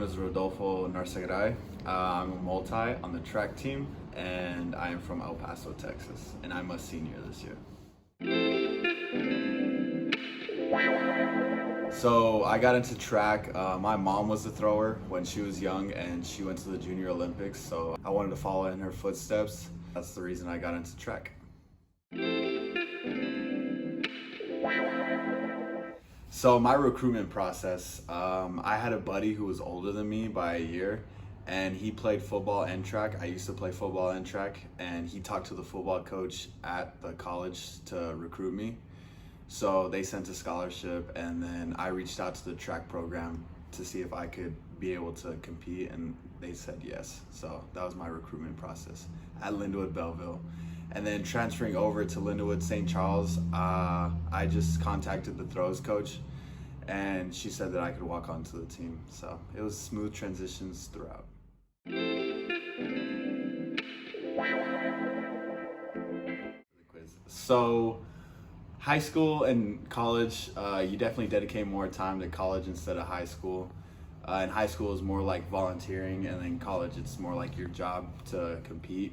is Rodolfo Narcegaray. I'm a multi on the track team, and I am from El Paso, Texas, and I'm a senior this year. So I got into track. My mom was a thrower when she was young, and she went to the Junior Olympics, so I wanted to follow in her footsteps. That's the reason I got into track. So my recruitment process, I had a buddy who was older than me by a year, and he played football and track. I used to play football and track, and he talked to the football coach at the college to recruit me. So they sent a scholarship, and then I reached out to the track program to see if I could be able to compete, and they said yes. So that was my recruitment process at Lindenwood, Belleville. And then transferring over to Lindenwood, St. Charles, I just contacted the throws coach, and she said that I could walk onto the team. So it was smooth transitions throughout. So high school and college, you definitely dedicate more time to college instead of high school. And high school is more like volunteering, and then college it's more like your job to compete.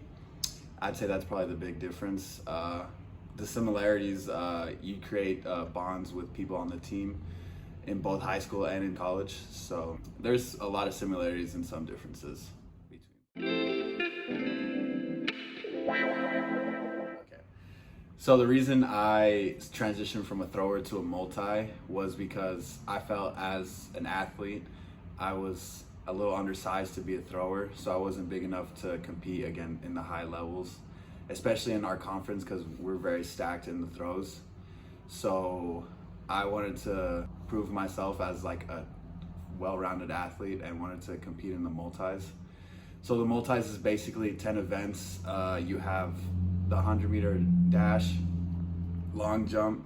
I'd say that's probably the big difference. The similarities, you create bonds with people on the team in both high school and in college. So there's a lot of similarities and some differences between. Okay. So the reason I transitioned from a thrower to a multi was because I felt as an athlete, I was a little undersized to be a thrower, so I wasn't big enough to compete again in the high levels, especially in our conference because we're very stacked in the throws. So I wanted to prove myself as like a well-rounded athlete and wanted to compete in the multis. So the multis is basically 10 events. You have the 100-meter dash, long jump,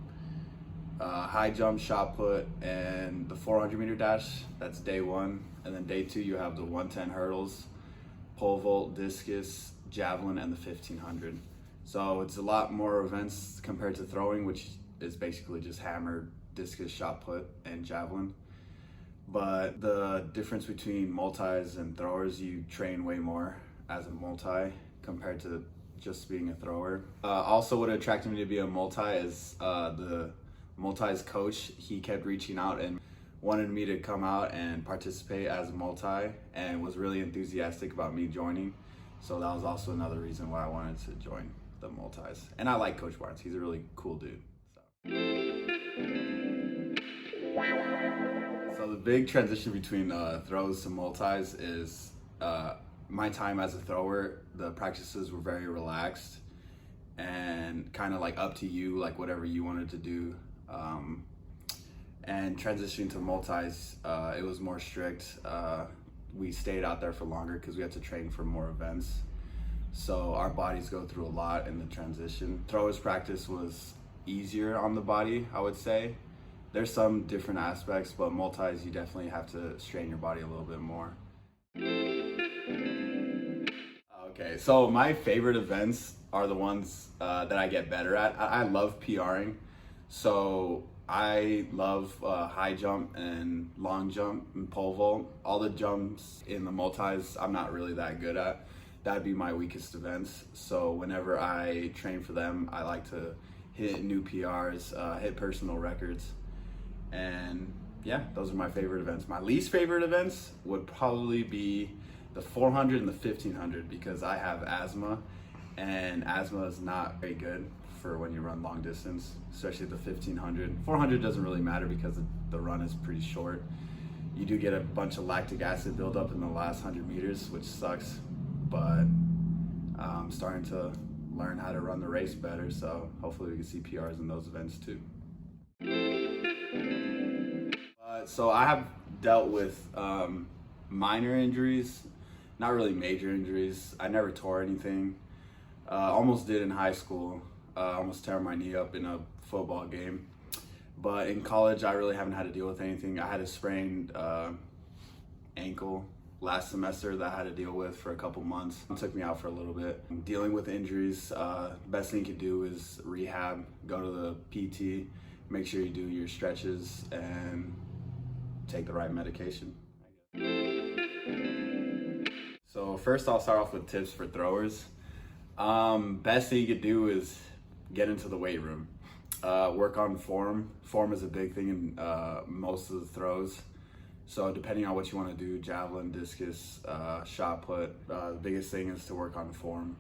high jump, shot put, and the 400-meter dash. That's day one. And then day two, you have the 110 hurdles, pole vault, discus, javelin, and the 1500. So it's a lot more events compared to throwing, which is basically just hammer, discus, shot put, and javelin. But the difference between multis and throwers, you train way more as a multi compared to just being a thrower. Also, what attracted me to be a multi is the multi's coach. He kept reaching out and wanted me to come out and participate as a multi, and was really enthusiastic about me joining. So that was also another reason why I wanted to join the multis. And I like Coach Barnes. He's a really cool dude. So the big transition between throws to multis is my time as a thrower. The practices were very relaxed and kind of like up to you, like whatever you wanted to do. And transitioning to multis, it was more strict. We stayed out there for longer because we had to train for more events. So our bodies go through a lot in the transition. Throwers practice was easier on the body, I would say. There's some different aspects, but multis, you definitely have to strain your body a little bit more. Okay, so my favorite events are the ones that I get better at. I love PRing. So I love high jump and long jump and pole vault. All the jumps in the multis, I'm not really that good at. That'd be my weakest events. So whenever I train for them, I like to hit new PRs, hit personal records. And yeah, those are my favorite events. My least favorite events would probably be the 400 and the 1500 because I have asthma, and asthma is not very good for when you run long distance, especially the 1500. 400 doesn't really matter because the run is pretty short. You do get a bunch of lactic acid buildup in the last 100 meters, which sucks, but I'm starting to learn how to run the race better, so hopefully we can see PRs in those events too. So I have dealt with minor injuries, not really major injuries. I never tore anything. Almost did in high school. Almost tear my knee up in a football game. But in college, I really haven't had to deal with anything. I had a sprained ankle last semester that I had to deal with for a couple months. It took me out for a little bit. Dealing with injuries, best thing you can do is rehab, go to the PT, make sure you do your stretches and take the right medication. So first I'll start off with tips for throwers. Best thing you could do is get into the weight room. Work on form. Form is a big thing in most of the throws. So depending on what you want to do, javelin, discus, shot put, the biggest thing is to work on form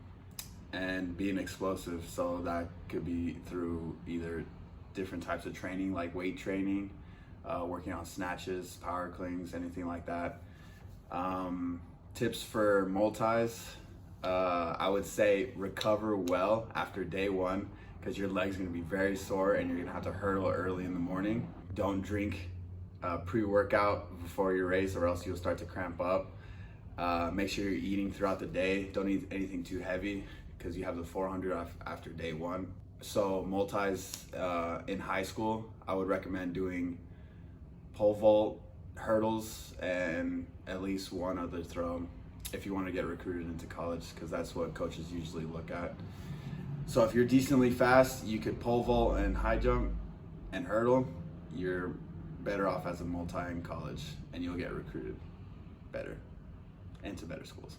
and being explosive. So that could be through either different types of training, like weight training, working on snatches, power clings, anything like that. Tips for multis, I would say recover well after day one, because your leg's gonna be very sore and you're gonna have to hurdle early in the morning. Don't drink pre-workout before your race, or else you'll start to cramp up. Make sure you're eating throughout the day. Don't eat anything too heavy, because you have the 400 after day one. So multis in high school, I would recommend doing pole vault, hurdles, and at least one other throw if you want to get recruited into college, because that's what coaches usually look at. So if you're decently fast, you could pole vault and high jump and hurdle. You're better off as a multi in college, and you'll get recruited better into better schools.